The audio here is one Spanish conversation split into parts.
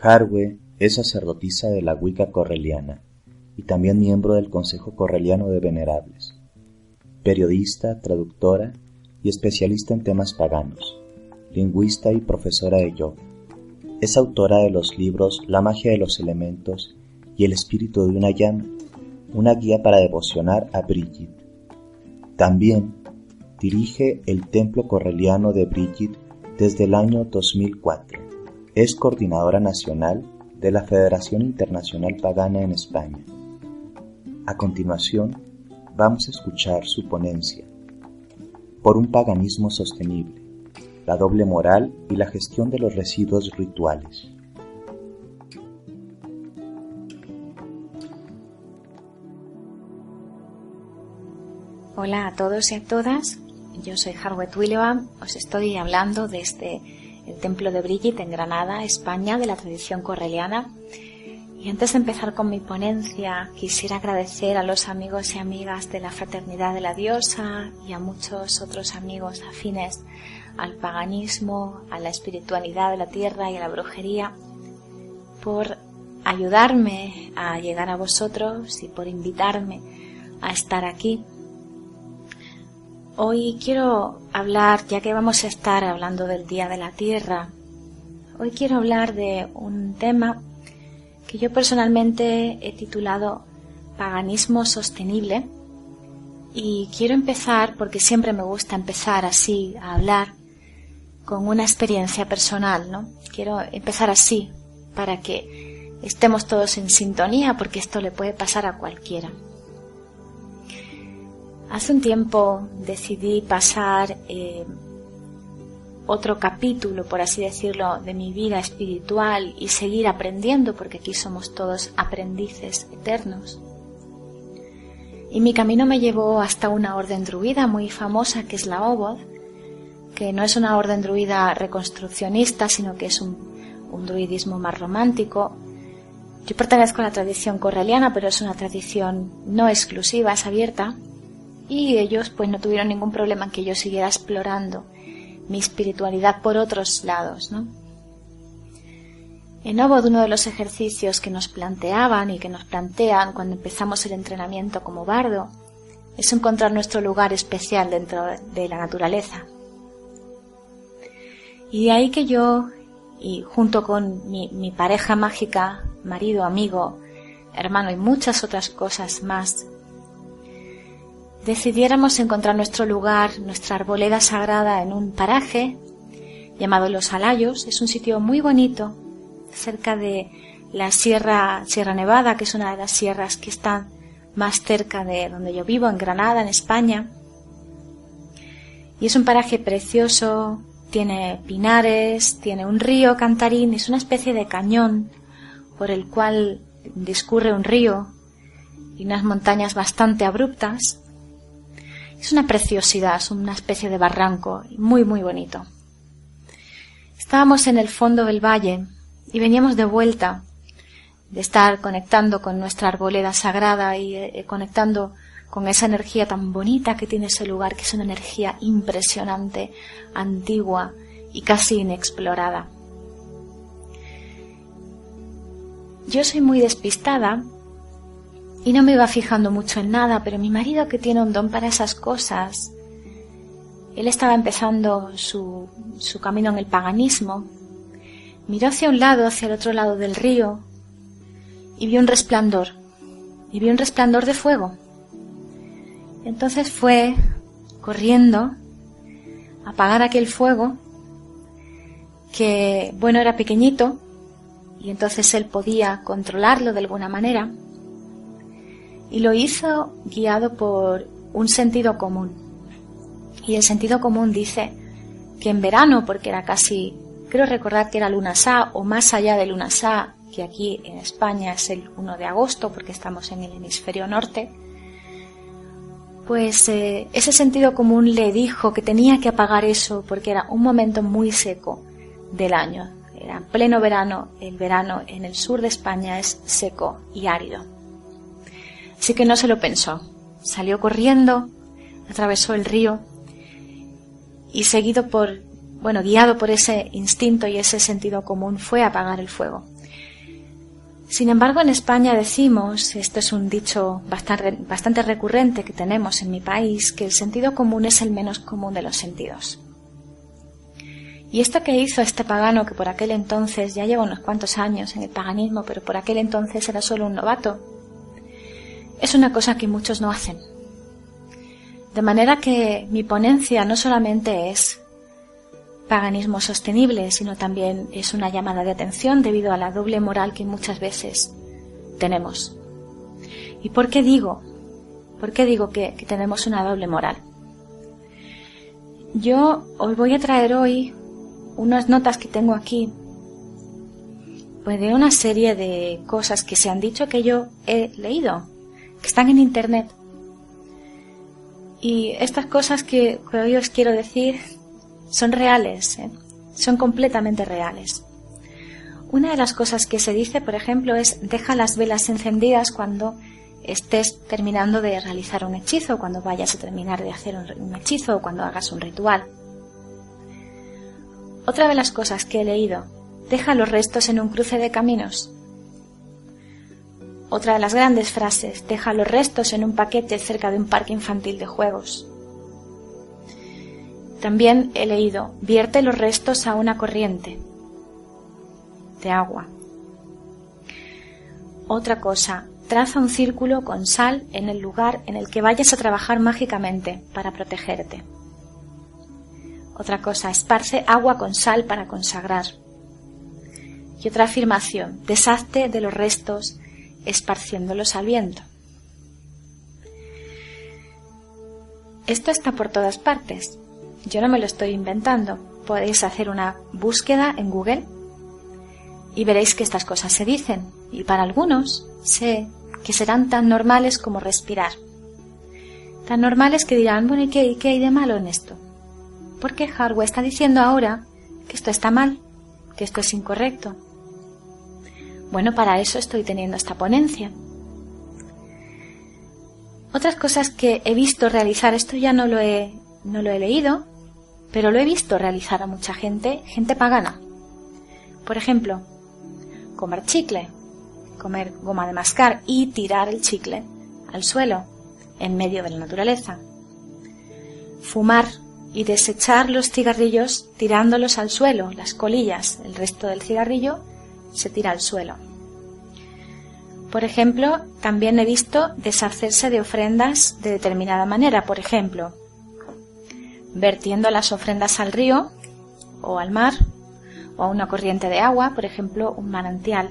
Harwe es sacerdotisa de la Wicca correliana y también miembro del Consejo Correliano de Venerables, periodista, traductora y especialista en temas paganos, lingüista y profesora de yoga. Es autora de los libros La magia de los elementos y El espíritu de una llama, una guía para devocionar a Brigitte. También dirige el Templo Correliano de Brigitte desde el año 2004. Es coordinadora nacional de la Federación Internacional Pagana en España. A continuación, vamos a escuchar su ponencia, Por un paganismo sostenible, la doble moral y la gestión de los residuos rituales. Hola a todos y a todas, yo soy Harwe Twilloam, os estoy hablando desde el Templo de Brigitte en Granada, España, de la tradición correliana. Y antes de empezar con mi ponencia, quisiera agradecer a los amigos y amigas de la Fraternidad de la Diosa y a muchos otros amigos afines al paganismo, a la espiritualidad de la tierra y a la brujería, por ayudarme a llegar a vosotros y por invitarme a estar aquí. Hoy quiero hablar, ya que vamos a estar hablando del Día de la Tierra, hoy quiero hablar de un tema que yo personalmente he titulado Paganismo Sostenible, y quiero empezar, porque siempre me gusta empezar así a hablar, con una experiencia personal, ¿no? Quiero empezar así para que estemos todos en sintonía, porque esto le puede pasar a cualquiera. Hace un tiempo decidí pasar otro capítulo, por así decirlo, de mi vida espiritual y seguir aprendiendo, porque aquí somos todos aprendices eternos. Y mi camino me llevó hasta una orden druida muy famosa, que es la Oboth, que no es una orden druida reconstruccionista, sino que es un druidismo más romántico. Yo pertenezco a la tradición correliana, pero es una tradición no exclusiva, es abierta. Y ellos pues no tuvieron ningún problema en que yo siguiera explorando mi espiritualidad por otros lados, ¿no? En Oboth, uno de los ejercicios que nos planteaban y que nos plantean cuando empezamos el entrenamiento como bardo es encontrar nuestro lugar especial dentro de la naturaleza. Y de ahí que yo, y junto con mi pareja mágica, marido, amigo, hermano y muchas otras cosas más, decidiéramos encontrar nuestro lugar, nuestra arboleda sagrada en un paraje llamado Los Alayos. Es un sitio muy bonito, cerca de la Sierra Nevada, que es una de las sierras que están más cerca de donde yo vivo, en Granada, en España. Y es un paraje precioso, tiene pinares, tiene un río cantarín, es una especie de cañón por el cual discurre un río y unas montañas bastante abruptas. Es una preciosidad, es una especie de barranco, muy muy bonito. Estábamos en el fondo del valle y veníamos de vuelta de estar conectando con nuestra arboleda sagrada y conectando con esa energía tan bonita que tiene ese lugar, que es una energía impresionante, antigua y casi inexplorada. Yo soy muy despistada y no me iba fijando mucho en nada, pero mi marido, que tiene un don para esas cosas, él estaba empezando su camino en el paganismo, miró hacia un lado, hacia el otro lado del río, y vio un resplandor de fuego. Entonces fue corriendo a apagar aquel fuego, que bueno, era pequeñito, y entonces él podía controlarlo de alguna manera, y lo hizo guiado por un sentido común. Y el sentido común dice que en verano, porque era casi, creo recordar que era Lunasá, o más allá de Lunasá, que aquí en España es el 1 de agosto, porque estamos en el hemisferio norte, pues ese sentido común le dijo que tenía que apagar eso, porque era un momento muy seco del año. Era en pleno verano, el verano en el sur de España es seco y árido. Así que no se lo pensó. Salió corriendo, atravesó el río y seguido por guiado por ese instinto y ese sentido común, fue a apagar el fuego. Sin embargo, en España decimos, esto es un dicho bastante recurrente que tenemos en mi país, que el sentido común es el menos común de los sentidos. Y esto que hizo este pagano, que por aquel entonces, ya lleva unos cuantos años en el paganismo, pero por aquel entonces era solo un novato, es una cosa que muchos no hacen. De manera que mi ponencia no solamente es paganismo sostenible, sino también es una llamada de atención debido a la doble moral que muchas veces tenemos. ¿Y por qué digo que tenemos una doble moral? Yo os voy a traer hoy unas notas que tengo aquí, pues de una serie de cosas que se han dicho que yo he leído, que están en internet. Y estas cosas que hoy os quiero decir son reales, son completamente reales. Una de las cosas que se dice, por ejemplo, es deja las velas encendidas cuando estés terminando de realizar un hechizo, cuando vayas a terminar de hacer un hechizo o cuando hagas un ritual. Otra de las cosas que he leído, deja los restos en un cruce de caminos. Otra de las grandes frases, deja los restos en un paquete cerca de un parque infantil de juegos. También he leído, vierte los restos a una corriente de agua. Otra cosa, traza un círculo con sal en el lugar en el que vayas a trabajar mágicamente para protegerte. Otra cosa, esparce agua con sal para consagrar. Y otra afirmación, deshazte de los restos esparciéndolos al viento. Esto está por todas partes. Yo no me lo estoy inventando. Podéis hacer una búsqueda en Google y veréis que estas cosas se dicen. Y para algunos sé que serán tan normales como respirar. Tan normales que dirán, bueno, ¿y qué hay de malo en esto? ¿Por qué Harwe está diciendo ahora que esto está mal, que esto es incorrecto? Bueno, para eso estoy teniendo esta ponencia. Otras cosas que he visto realizar, esto ya no lo he leído, pero lo he visto realizar a mucha gente pagana. Por ejemplo, comer chicle, comer goma de mascar y tirar el chicle al suelo, en medio de la naturaleza. Fumar y desechar los cigarrillos tirándolos al suelo, las colillas, el resto del cigarrillo se tira al suelo. Por ejemplo, también he visto deshacerse de ofrendas de determinada manera, por ejemplo, vertiendo las ofrendas al río o al mar o a una corriente de agua, por ejemplo, un manantial.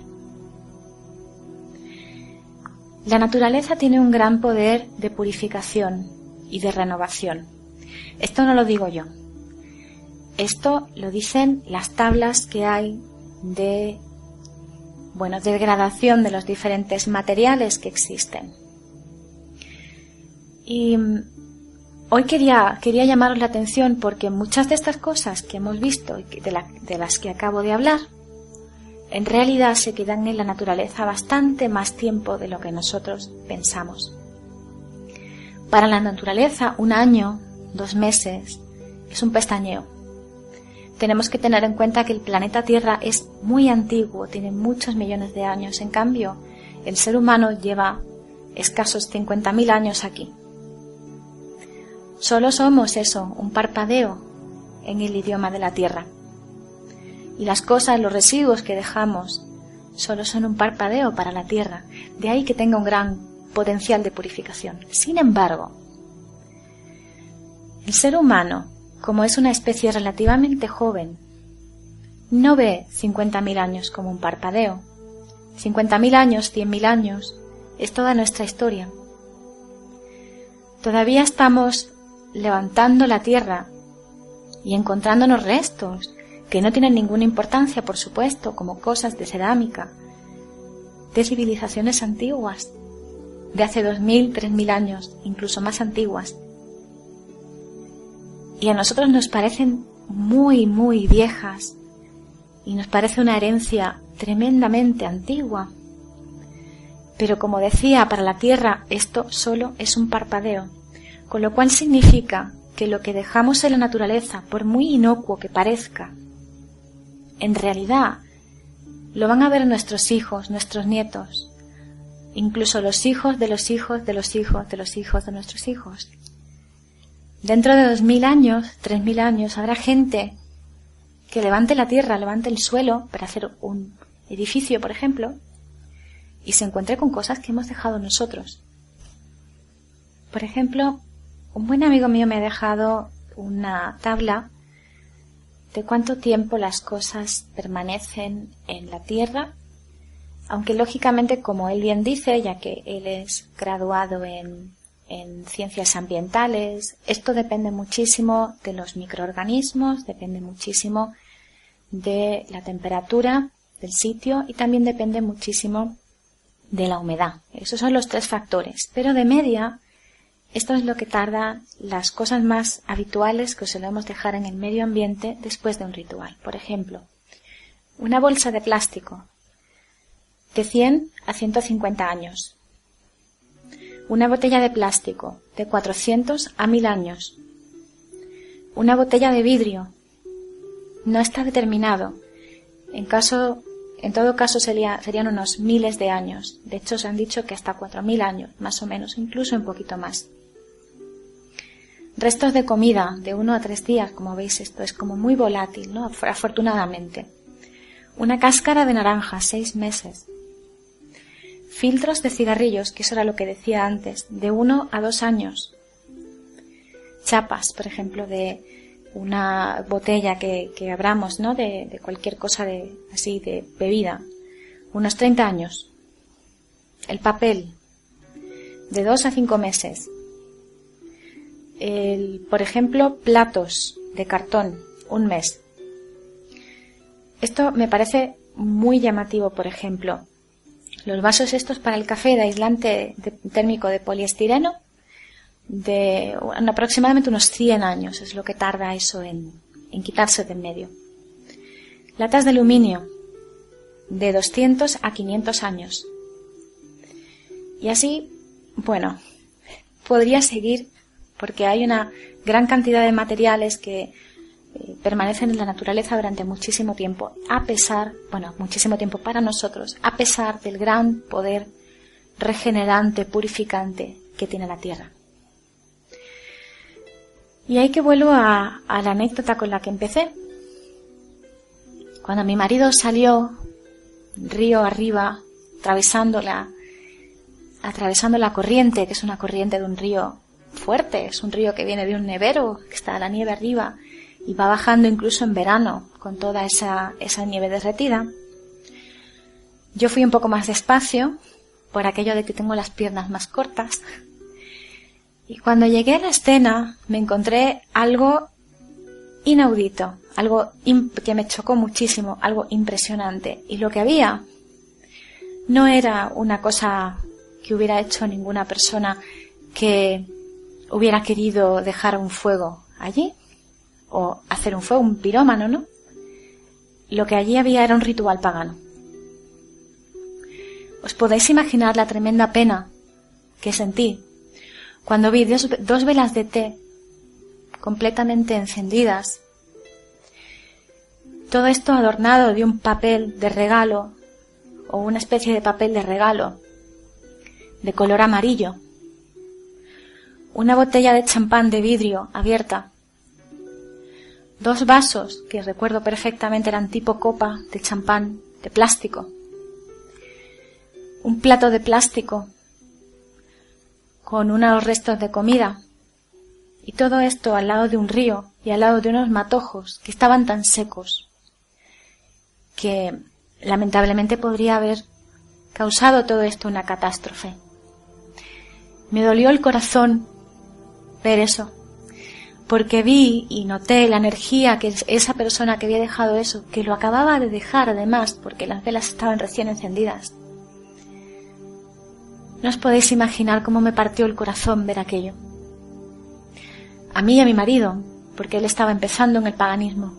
La naturaleza tiene un gran poder de purificación y de renovación. Esto no lo digo yo. Esto lo dicen las tablas que hay de degradación de los diferentes materiales que existen. Y hoy quería llamaros la atención porque muchas de estas cosas que hemos visto y de las que acabo de hablar, en realidad se quedan en la naturaleza bastante más tiempo de lo que nosotros pensamos. Para la naturaleza, 1 año, 2 meses, es un pestañeo. Tenemos que tener en cuenta que el planeta Tierra es muy antiguo, tiene muchos millones de años. En cambio, el ser humano lleva escasos 50.000 años aquí. Solo somos eso, un parpadeo en el idioma de la Tierra. Y las cosas, los residuos que dejamos, solo son un parpadeo para la Tierra. De ahí que tenga un gran potencial de purificación. Sin embargo, el ser humano, como es una especie relativamente joven, no ve 50.000 años como un parpadeo. 50.000 años, 100.000 años, es toda nuestra historia. Todavía estamos levantando la tierra y encontrándonos restos que no tienen ninguna importancia, por supuesto, como cosas de cerámica, de civilizaciones antiguas, de hace 2.000, 3.000 años, incluso más antiguas. Y a nosotros nos parecen muy, muy viejas y nos parece una herencia tremendamente antigua. Pero como decía, para la Tierra esto solo es un parpadeo, con lo cual significa que lo que dejamos en la naturaleza, por muy inocuo que parezca, en realidad lo van a ver nuestros hijos, nuestros nietos, incluso los hijos de los hijos de los hijos de los hijos de nuestros hijos. Dentro de 2000 años, 3000 años, habrá gente que levante la tierra, levante el suelo para hacer un edificio, por ejemplo, y se encuentre con cosas que hemos dejado nosotros. Por ejemplo, un buen amigo mío me ha dejado una tabla de cuánto tiempo las cosas permanecen en la tierra, aunque lógicamente, como él bien dice, ya que él es graduado en ciencias ambientales, esto depende muchísimo de los microorganismos, depende muchísimo de la temperatura del sitio y también depende muchísimo de la humedad. Esos son los 3 factores. Pero de media, esto es lo que tardan las cosas más habituales que solemos dejar en el medio ambiente después de un ritual. Por ejemplo, una bolsa de plástico de 100 a 150 años. Una botella de plástico de 400 a 1000 años. Una botella de vidrio. No está determinado. En todo caso serían unos miles de años. De hecho, se han dicho que hasta 4000 años, más o menos, incluso un poquito más. Restos de comida de 1 a 3 días, como veis, esto es como muy volátil, ¿no? Afortunadamente. Una cáscara de naranja, 6 meses. Filtros de cigarrillos, que eso era lo que decía antes, de 1 a 2 años. Chapas, por ejemplo, de una botella que abramos, ¿no? De cualquier cosa así de bebida. Unos 30 años. El papel, de 2 a 5 meses. Por ejemplo, platos de cartón, 1 mes. Esto me parece muy llamativo, por ejemplo. Los vasos estos para el café de aislante térmico de poliestireno, de aproximadamente unos 100 años es lo que tarda eso en quitarse de en medio. Latas de aluminio, de 200 a 500 años. Y así, bueno, podría seguir porque hay una gran cantidad de materiales que permanecen en la naturaleza durante muchísimo tiempo, muchísimo tiempo para nosotros, a pesar del gran poder regenerante, purificante que tiene la Tierra. Y ahí que vuelvo a la anécdota con la que empecé. Cuando mi marido salió río arriba, atravesando la corriente, que es una corriente de un río fuerte, es un río que viene de un nevero, que está la nieve arriba, y va bajando incluso en verano con toda esa nieve derretida. Yo fui un poco más despacio, por aquello de que tengo las piernas más cortas, y cuando llegué a la escena me encontré algo inaudito, algo que me chocó muchísimo, algo impresionante, y lo que había no era una cosa que hubiera hecho ninguna persona que hubiera querido dejar un fuego allí, o hacer un fuego, un pirómano, ¿no? Lo que allí había era un ritual pagano. ¿Os podéis imaginar la tremenda pena que sentí cuando vi 2 velas de té completamente encendidas? Todo esto adornado de un papel de regalo, o una especie de papel de regalo, de color amarillo. Una botella de champán de vidrio abierta. 2 vasos, que recuerdo perfectamente eran tipo copa de champán de plástico. Un plato de plástico con unos restos de comida. Y todo esto al lado de un río y al lado de unos matojos que estaban tan secos que lamentablemente podría haber causado todo esto una catástrofe. Me dolió el corazón ver eso, porque vi y noté la energía que esa persona que había dejado eso, que lo acababa de dejar además, porque las velas estaban recién encendidas. No os podéis imaginar cómo me partió el corazón ver aquello. A mí y a mi marido, porque él estaba empezando en el paganismo.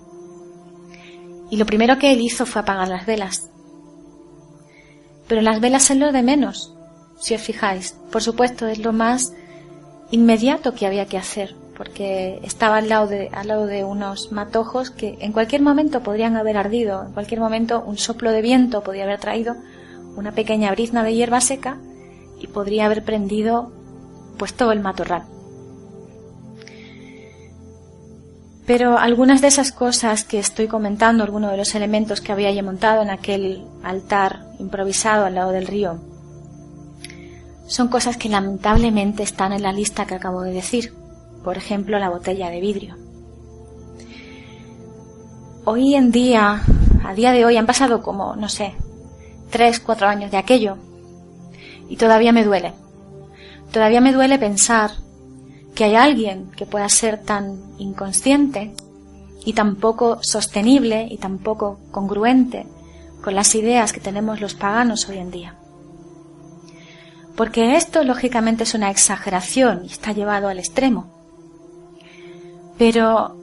Y lo primero que él hizo fue apagar las velas. Pero las velas es lo de menos, si os fijáis. Por supuesto, es lo más inmediato que había que hacer, porque estaba al lado de unos matojos que en cualquier momento podrían haber ardido, en cualquier momento un soplo de viento podría haber traído una pequeña brizna de hierba seca y podría haber prendido pues todo el matorral. Pero algunas de esas cosas que estoy comentando, algunos de los elementos que había yo montado en aquel altar improvisado al lado del río, son cosas que lamentablemente están en la lista que acabo de decir. Por ejemplo, la botella de vidrio. Hoy en día, a día de hoy, han pasado como, 3, 4 años de aquello. Y todavía me duele. Todavía me duele pensar que hay alguien que pueda ser tan inconsciente y tan poco sostenible y tan poco congruente con las ideas que tenemos los paganos hoy en día. Porque esto, lógicamente, es una exageración y está llevado al extremo. Pero,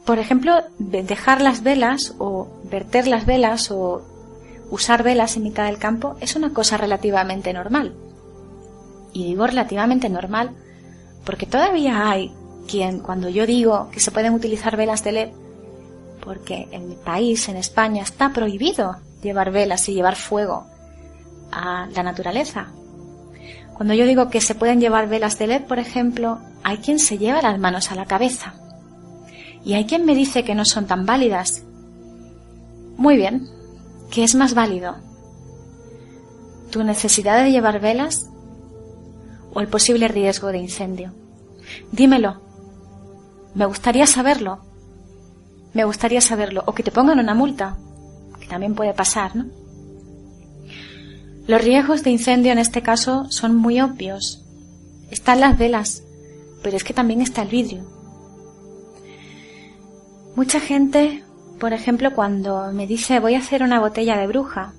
por ejemplo, dejar las velas o verter las velas o usar velas en mitad del campo es una cosa relativamente normal. Y digo relativamente normal porque todavía hay quien, cuando yo digo que se pueden utilizar velas de LED, porque en mi país, en España, está prohibido llevar velas y llevar fuego a la naturaleza. Cuando yo digo que se pueden llevar velas de LED, por ejemplo, hay quien se lleva las manos a la cabeza. Y hay quien me dice que no son tan válidas. Muy bien, ¿qué es más válido? ¿Tu necesidad de llevar velas o el posible riesgo de incendio? Dímelo. Me gustaría saberlo. Me gustaría saberlo. O que te pongan una multa, que también puede pasar, ¿no? Los riesgos de incendio en este caso son muy obvios. Están las velas, pero es que también está el vidrio. Mucha gente, por ejemplo, cuando me dice voy a hacer una botella de bruja,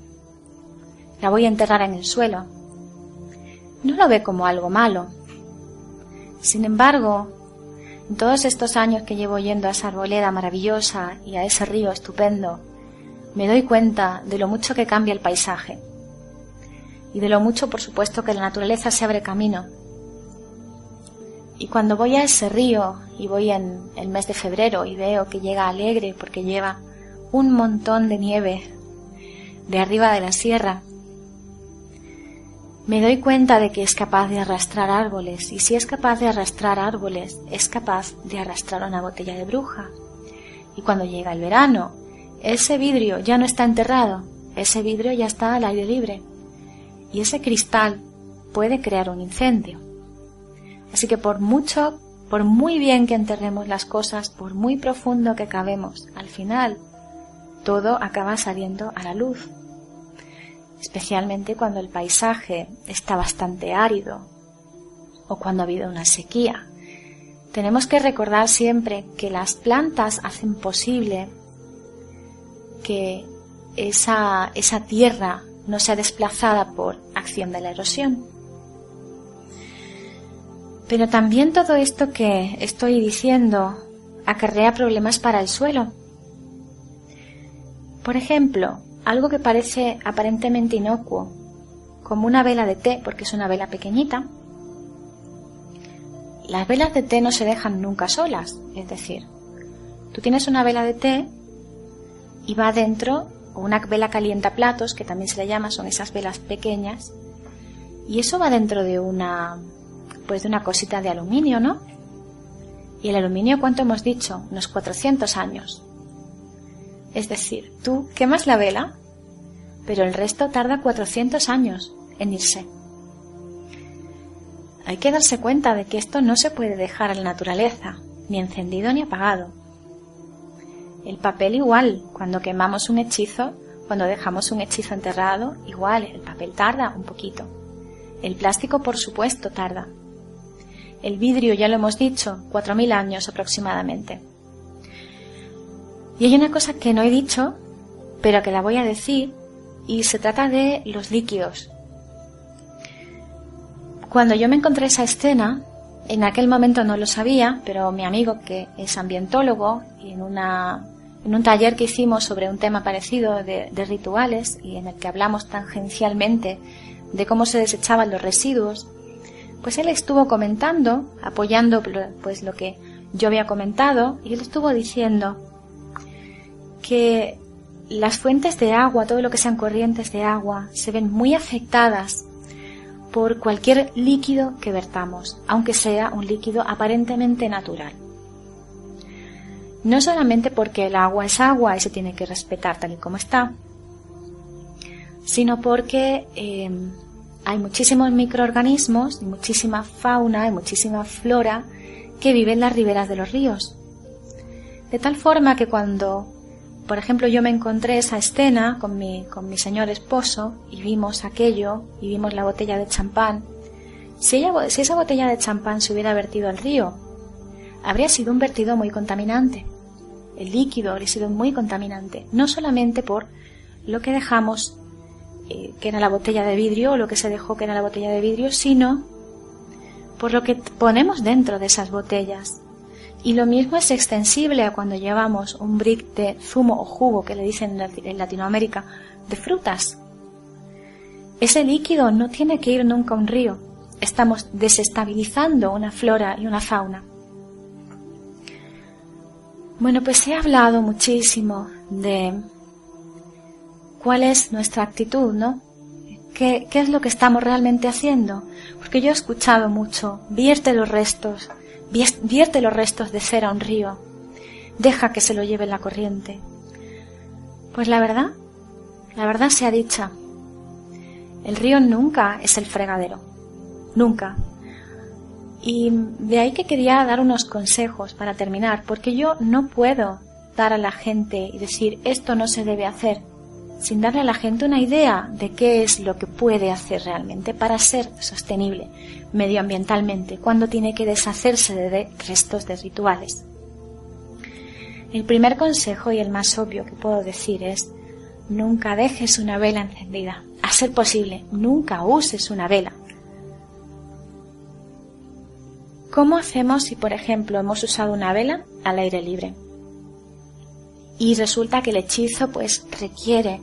la voy a enterrar en el suelo, no lo ve como algo malo. Sin embargo, en todos estos años que llevo yendo a esa arboleda maravillosa y a ese río estupendo, me doy cuenta de lo mucho que cambia el paisaje y de lo mucho, por supuesto, que la naturaleza se abre camino. Y cuando voy a ese río, y voy en el mes de febrero y veo que llega alegre porque lleva un montón de nieve de arriba de la sierra, me doy cuenta de que es capaz de arrastrar árboles, y si es capaz de arrastrar árboles, es capaz de arrastrar una botella de bruja. Y cuando llega el verano, ese vidrio ya no está enterrado, ese vidrio ya está al aire libre, y ese cristal puede crear un incendio. Así que por muy bien que enterremos las cosas, por muy profundo que cavemos, al final todo acaba saliendo a la luz. Especialmente cuando el paisaje está bastante árido o cuando ha habido una sequía. Tenemos que recordar siempre que las plantas hacen posible que esa tierra no sea desplazada por acción de la erosión. Pero también todo esto que estoy diciendo acarrea problemas para el suelo. Por ejemplo, algo que parece aparentemente inocuo, como una vela de té, porque es una vela pequeñita. Las velas de té no se dejan nunca solas, es decir, tú tienes una vela de té y va dentro, o una vela calientaplatos, que también se le llama, son esas velas pequeñas, y eso va dentro de una cosita de aluminio, ¿no? Y el aluminio, ¿cuánto hemos dicho? Unos 400 años. Es decir, tú quemas la vela, pero el resto tarda 400 años en irse. Hay que darse cuenta de que esto no se puede dejar a la naturaleza, ni encendido ni apagado. El papel igual, cuando quemamos un hechizo, cuando dejamos un hechizo enterrado, igual, el papel tarda un poquito. El plástico, por supuesto, tarda. El vidrio, ya lo hemos dicho, 4000 años aproximadamente. Y hay una cosa que no he dicho, pero que la voy a decir, y se trata de los líquidos. Cuando yo me encontré esa escena, en aquel momento no lo sabía, pero mi amigo, que es ambientólogo, y en un taller que hicimos sobre un tema parecido de rituales, y en el que hablamos tangencialmente de cómo se desechaban los residuos, Pues él estuvo comentando, apoyando pues lo que yo había comentado, y él estuvo diciendo que las fuentes de agua, todo lo que sean corrientes de agua, se ven muy afectadas por cualquier líquido que vertamos, aunque sea un líquido aparentemente natural. No solamente porque el agua es agua y se tiene que respetar tal y como está, sino porque hay muchísimos microorganismos, y muchísima fauna y muchísima flora que viven en las riberas de los ríos. De tal forma que cuando, por ejemplo, yo me encontré esa escena con mi señor esposo y vimos aquello y vimos la botella de champán, si esa botella de champán se hubiera vertido al río, habría sido un vertido muy contaminante. El líquido habría sido muy contaminante, no solamente por lo que dejamos que era la botella de vidrio, o lo que se dejó que era la botella de vidrio, sino por lo que ponemos dentro de esas botellas. Y lo mismo es extensible a cuando llevamos un brick de zumo o jugo, que le dicen en Latinoamérica, de frutas. Ese líquido no tiene que ir nunca a un río. Estamos desestabilizando una flora y una fauna. Bueno, pues he hablado muchísimo de cuál es nuestra actitud, ¿no? ¿Qué es lo que estamos realmente haciendo? Porque yo he escuchado mucho, vierte los restos de cera a un río, deja que se lo lleve la corriente. Pues la verdad sea dicha, el río nunca es el fregadero, nunca. Y de ahí que quería dar unos consejos para terminar, porque yo no puedo dar a la gente y decir esto no se debe hacer, sin darle a la gente una idea de qué es lo que puede hacer realmente para ser sostenible medioambientalmente cuando tiene que deshacerse de restos de rituales. El primer consejo y el más obvio que puedo decir es: nunca dejes una vela encendida. A ser posible, nunca uses una vela. ¿Cómo hacemos si, por ejemplo, hemos usado una vela al aire libre? Y resulta que el hechizo pues requiere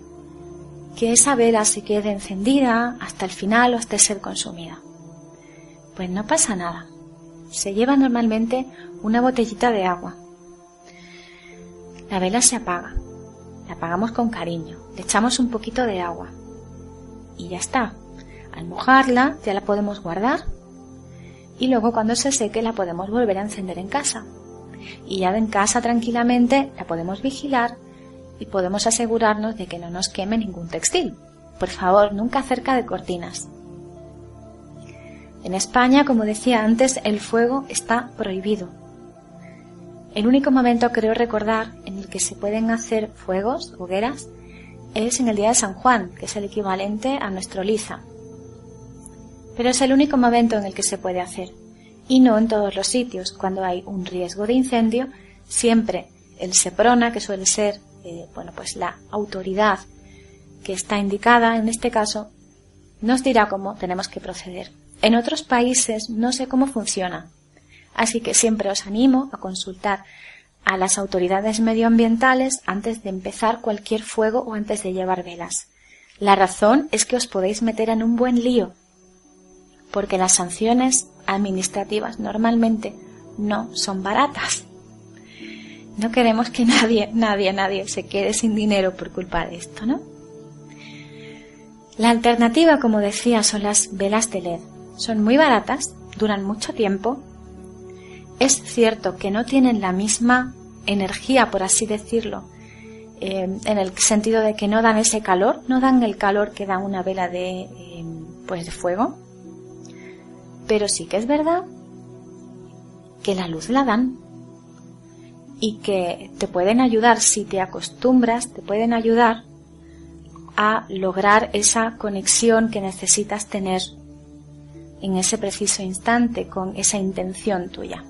que esa vela se quede encendida hasta el final o hasta ser consumida. Pues no pasa nada. Se lleva normalmente una botellita de agua. La vela se apaga. La apagamos con cariño. Le echamos un poquito de agua. Y ya está. Al mojarla ya la podemos guardar. Y luego cuando se seque la podemos volver a encender en casa. Y ya en casa tranquilamente la podemos vigilar y podemos asegurarnos de que no nos queme ningún textil. Por favor, nunca cerca de cortinas. En España, como decía antes, el fuego está prohibido. El único momento, creo recordar, en el que se pueden hacer fuegos, hogueras, es en el día de San Juan, que es el equivalente a nuestro Liza. Pero es el único momento en el que se puede hacer. Y no en todos los sitios. Cuando hay un riesgo de incendio, siempre el SEPRONA, que suele ser pues la autoridad que está indicada en este caso, nos dirá cómo tenemos que proceder. En otros países no sé cómo funciona, así que siempre os animo a consultar a las autoridades medioambientales antes de empezar cualquier fuego o antes de llevar velas. La razón es que os podéis meter en un buen lío, porque las sanciones administrativas normalmente no son baratas. No queremos que nadie se quede sin dinero por culpa de esto, ¿no? La alternativa, como decía, son las velas de LED. Son muy baratas, duran mucho tiempo. Es cierto que no tienen la misma energía, por así decirlo, en el sentido de que no dan ese calor, no dan el calor que da una vela de fuego. Pero sí que es verdad que la luz la dan. Y que te pueden ayudar, si te acostumbras, te pueden ayudar a lograr esa conexión que necesitas tener en ese preciso instante con esa intención tuya.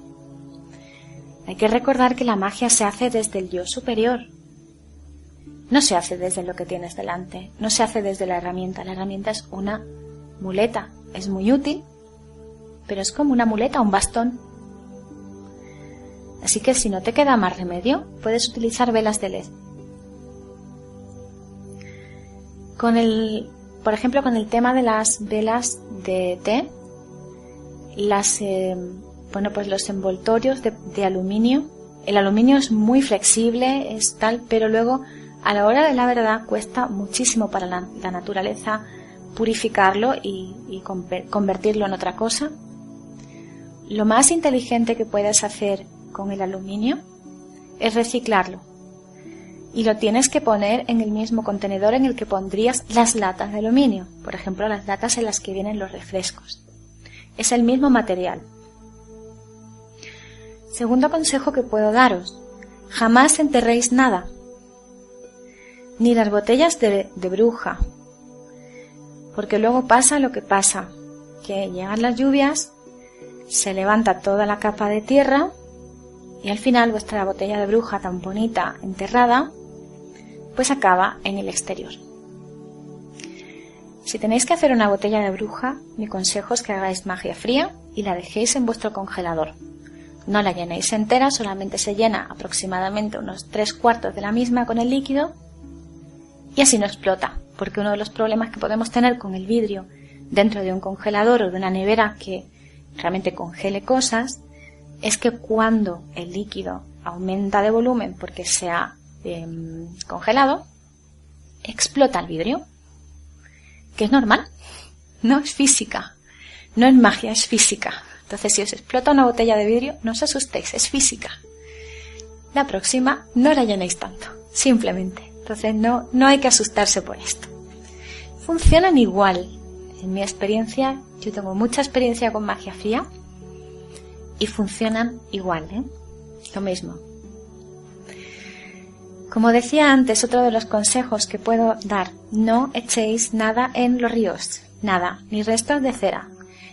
Hay que recordar que la magia se hace desde el yo superior. No se hace desde lo que tienes delante, no se hace desde la herramienta. La herramienta es una muleta, es muy útil, pero es como una muleta, un bastón. Así que si no te queda más remedio, puedes utilizar velas de LED. Por ejemplo, con el tema de las velas de té, los envoltorios de aluminio. El aluminio es muy flexible, es tal, pero luego a la hora de la verdad cuesta muchísimo para la naturaleza purificarlo y convertirlo en otra cosa. Lo más inteligente que puedes hacer con el aluminio es reciclarlo. Y lo tienes que poner en el mismo contenedor en el que pondrías las latas de aluminio. Por ejemplo, las latas en las que vienen los refrescos. Es el mismo material. Segundo consejo que puedo daros. Jamás enterréis nada. Ni las botellas de bruja. Porque luego pasa lo que pasa. Que llegan las lluvias, se levanta toda la capa de tierra y al final vuestra botella de bruja tan bonita enterrada pues acaba en el exterior. Si tenéis que hacer una botella de bruja, mi consejo es que hagáis magia fría y la dejéis en vuestro congelador. No la llenéis entera, solamente se llena aproximadamente unos 3/4 de la misma con el líquido y así no explota, porque uno de los problemas que podemos tener con el vidrio dentro de un congelador o de una nevera que realmente congele cosas es que cuando el líquido aumenta de volumen porque se ha congelado, explota el vidrio, que es normal, no es física, no es magia, es física. Entonces, si os explota una botella de vidrio, no os asustéis, es física. La próxima no la llenéis tanto, simplemente. Entonces, no hay que asustarse por esto. Funcionan igual. En mi experiencia, yo tengo mucha experiencia con magia fría y funcionan igual, Lo mismo. Como decía antes, otro de los consejos que puedo dar, no echéis nada en los ríos, nada, ni restos de cera,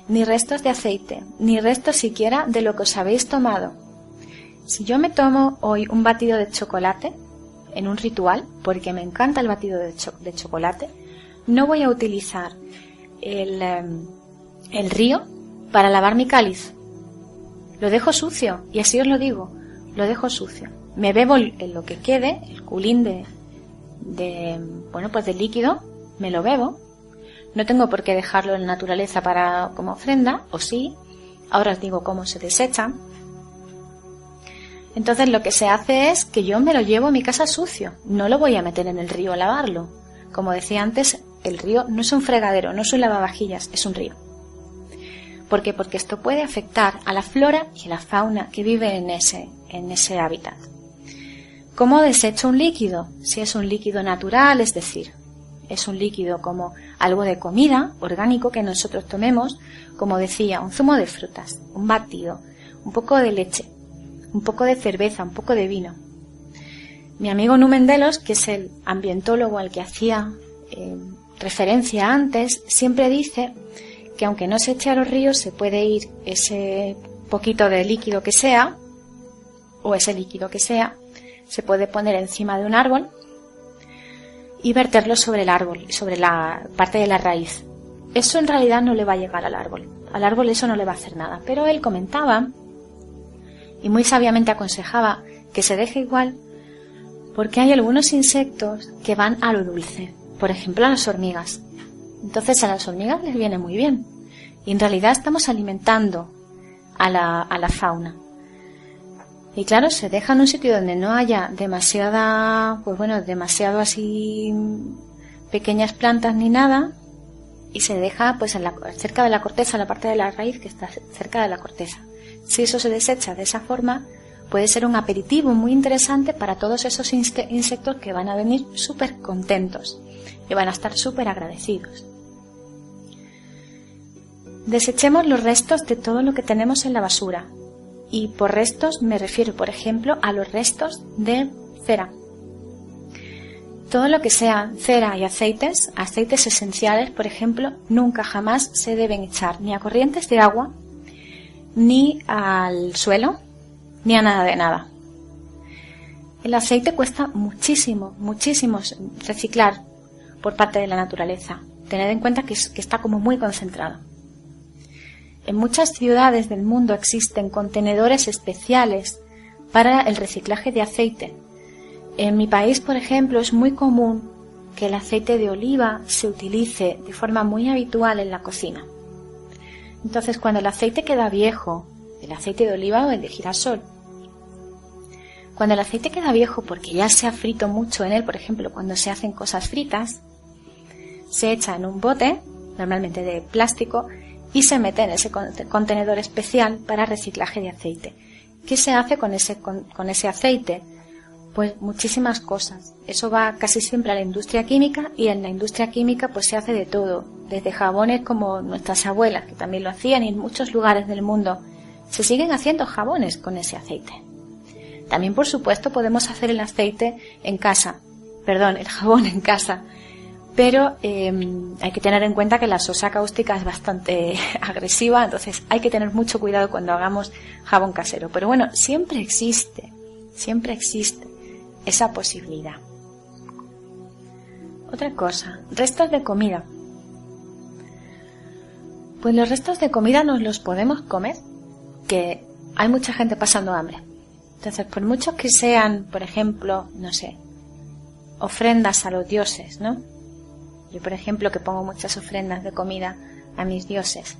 ni restos de aceite, ni restos siquiera de lo que os habéis tomado. Si yo me tomo hoy un batido de chocolate en un ritual, porque me encanta el batido de chocolate, no voy a utilizar el río para lavar mi cáliz. Lo dejo sucio, y así os lo digo, lo dejo sucio. Me bebo lo que quede, el culín del líquido, me lo bebo. No tengo por qué dejarlo en la naturaleza como ofrenda, o sí. Ahora os digo cómo se desecha. Entonces lo que se hace es que yo me lo llevo a mi casa sucio. No lo voy a meter en el río a lavarlo. Como decía antes, el río no es un fregadero, no es un lavavajillas, es un río. ¿Por qué? Porque esto puede afectar a la flora y a la fauna que vive en ese hábitat. ¿Cómo desecho un líquido? Si es un líquido natural, es decir, es un líquido como algo de comida orgánico que nosotros tomemos, como decía, un zumo de frutas, un batido, un poco de leche, un poco de cerveza, un poco de vino. Mi amigo Numen Delos, que es el ambientólogo al que hacía referencia antes, siempre dice que aunque no se eche a los ríos, se puede ir ese poquito de líquido que sea, o ese líquido que sea, se puede poner encima de un árbol y verterlo sobre el árbol, sobre la parte de la raíz. Eso en realidad no le va a llegar al árbol eso no le va a hacer nada, pero él comentaba y muy sabiamente aconsejaba que se deje igual porque hay algunos insectos que van a lo dulce, por ejemplo a las hormigas. Entonces a las hormigas les viene muy bien y en realidad estamos alimentando a la fauna. Y claro, se deja en un sitio donde no haya demasiado así pequeñas plantas ni nada y se deja pues cerca de la corteza, la parte de la raíz que está cerca de la corteza. Si eso se desecha de esa forma, puede ser un aperitivo muy interesante para todos esos insectos que van a venir súper contentos y van a estar súper agradecidos. Desechemos los restos de todo lo que tenemos en la basura. Y por restos me refiero, por ejemplo, a los restos de cera. Todo lo que sea cera y aceites esenciales, por ejemplo, nunca jamás se deben echar ni a corrientes de agua, ni al suelo, ni a nada de nada. El aceite cuesta muchísimo reciclar por parte de la naturaleza. Tened en cuenta que está como muy concentrado. En muchas ciudades del mundo existen contenedores especiales para el reciclaje de aceite. En mi país, por ejemplo, es muy común que el aceite de oliva se utilice de forma muy habitual en la cocina. Entonces, cuando el aceite queda viejo, el aceite de oliva o el de girasol, cuando el aceite queda viejo porque ya se ha frito mucho en él, por ejemplo, cuando se hacen cosas fritas, se echa en un bote, normalmente de plástico, y se mete en ese contenedor especial para reciclaje de aceite. ¿Qué se hace con ese aceite? Pues muchísimas cosas. Eso va casi siempre a la industria química, y en la industria química pues se hace de todo, desde jabones como nuestras abuelas, que también lo hacían, y en muchos lugares del mundo se siguen haciendo jabones con ese aceite. También, por supuesto, podemos hacer el jabón en casa, pero hay que tener en cuenta que la sosa cáustica es bastante agresiva, entonces hay que tener mucho cuidado cuando hagamos jabón casero. Pero bueno, siempre existe esa posibilidad. Otra cosa, restos de comida. Pues los restos de comida nos los podemos comer, que hay mucha gente pasando hambre. Entonces, por mucho que sean, por ejemplo, ofrendas a los dioses, ¿no? Yo, por ejemplo, que pongo muchas ofrendas de comida a mis dioses.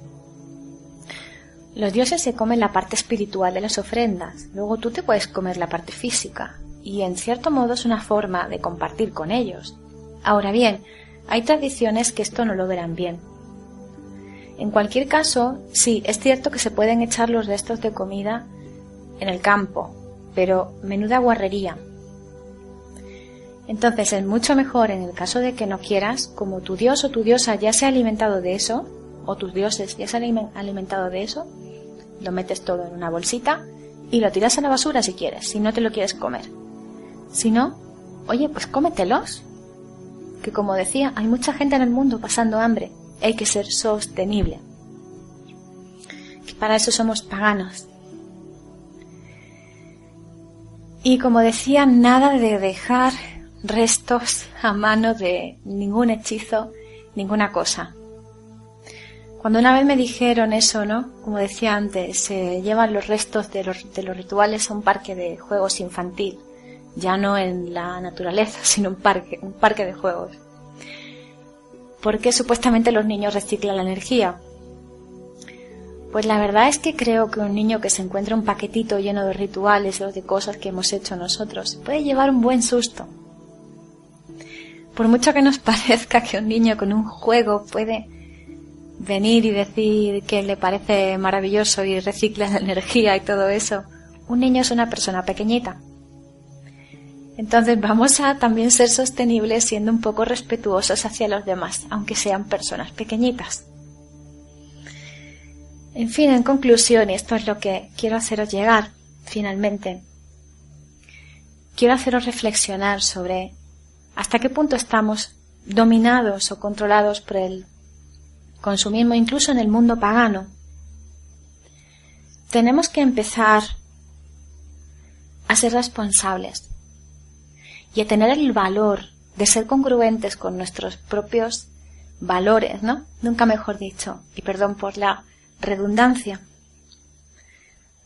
Los dioses se comen la parte espiritual de las ofrendas. Luego tú te puedes comer la parte física. Y en cierto modo es una forma de compartir con ellos. Ahora bien, hay tradiciones que esto no lo verán bien. En cualquier caso, sí, es cierto que se pueden echar los restos de comida en el campo, pero menuda guarrería. Entonces es mucho mejor, en el caso de que no quieras, como tu dios o tu diosa ya se ha alimentado de eso, o tus dioses ya se han alimentado de eso, lo metes todo en una bolsita y lo tiras a la basura si quieres, si no te lo quieres comer. Si no, oye, pues cómetelos. Que como decía, hay mucha gente en el mundo pasando hambre. Hay que ser sostenible. Que para eso somos paganos. Y como decía, nada de dejar restos a mano de ningún hechizo, ninguna cosa. Cuando una vez me dijeron eso, ¿no? Como decía antes, se llevan los restos de los rituales a un parque de juegos infantil. Ya no en la naturaleza, sino un parque de juegos. ¿Por qué supuestamente los niños reciclan la energía? Pues la verdad es que creo que un niño que se encuentra un paquetito lleno de rituales o de cosas que hemos hecho nosotros puede llevar un buen susto. Por mucho que nos parezca que un niño con un juego puede venir y decir que le parece maravilloso y recicla la energía y todo eso, un niño es una persona pequeñita. Entonces vamos a también ser sostenibles siendo un poco respetuosos hacia los demás, aunque sean personas pequeñitas. En fin, en conclusión, y esto es lo que quiero haceros llegar, finalmente, quiero haceros reflexionar sobre hasta qué punto estamos dominados o controlados por el consumismo, incluso en el mundo pagano. Tenemos que empezar a ser responsables y a tener el valor de ser congruentes con nuestros propios valores, ¿no? Nunca mejor dicho, y perdón por la redundancia.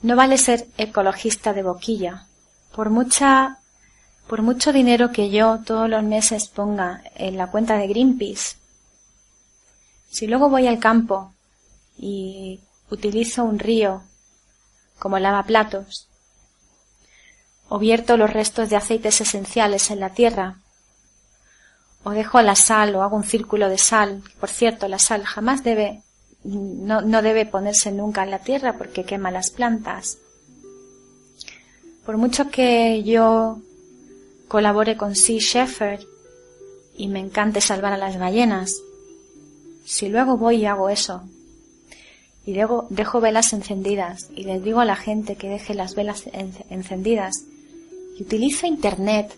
No vale ser ecologista de boquilla. Por mucho dinero que yo todos los meses ponga en la cuenta de Greenpeace, si luego voy al campo y utilizo un río como lavaplatos, o vierto los restos de aceites esenciales en la tierra, o dejo la sal o hago un círculo de sal, por cierto, la sal jamás no debe ponerse nunca en la tierra porque quema las plantas. Por mucho que yo colabore con Sea Shepherd y me encante salvar a las ballenas, si luego voy y hago eso y dejo velas encendidas y les digo a la gente que deje las velas encendidas y utilizo Internet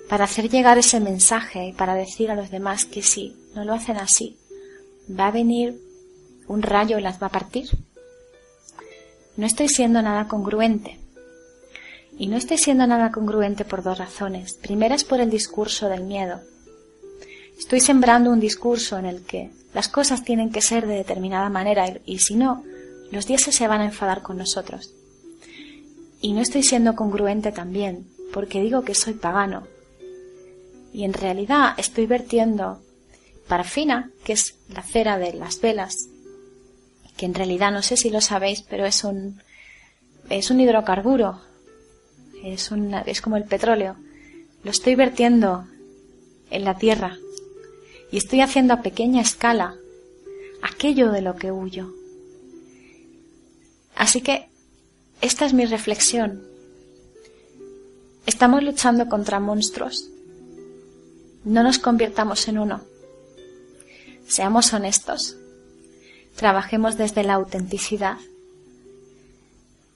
para hacer llegar ese mensaje y para decir a los demás que si no lo hacen así, va a venir un rayo y las va a partir. No estoy siendo nada congruente. Y no estoy siendo nada congruente por dos razones. Primera es por el discurso del miedo. Estoy sembrando un discurso en el que las cosas tienen que ser de determinada manera y si no, los dioses se van a enfadar con nosotros. Y no estoy siendo congruente también porque digo que soy pagano. Y en realidad estoy vertiendo parafina, que es la cera de las velas, que en realidad no sé si lo sabéis, pero es un hidrocarburo, es como el petróleo. Lo estoy vertiendo en la tierra y estoy haciendo a pequeña escala aquello de lo que huyo. Así que esta es mi reflexión. ¿Estamos luchando contra monstruos? No nos convirtamos en uno. Seamos honestos. Trabajemos desde la autenticidad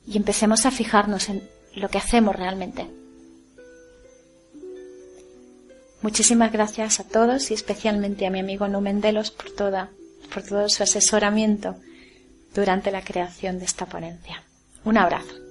y empecemos a fijarnos en lo que hacemos realmente. Muchísimas gracias a todos y especialmente a mi amigo Numen Delos por todo su asesoramiento durante la creación de esta ponencia. Un abrazo.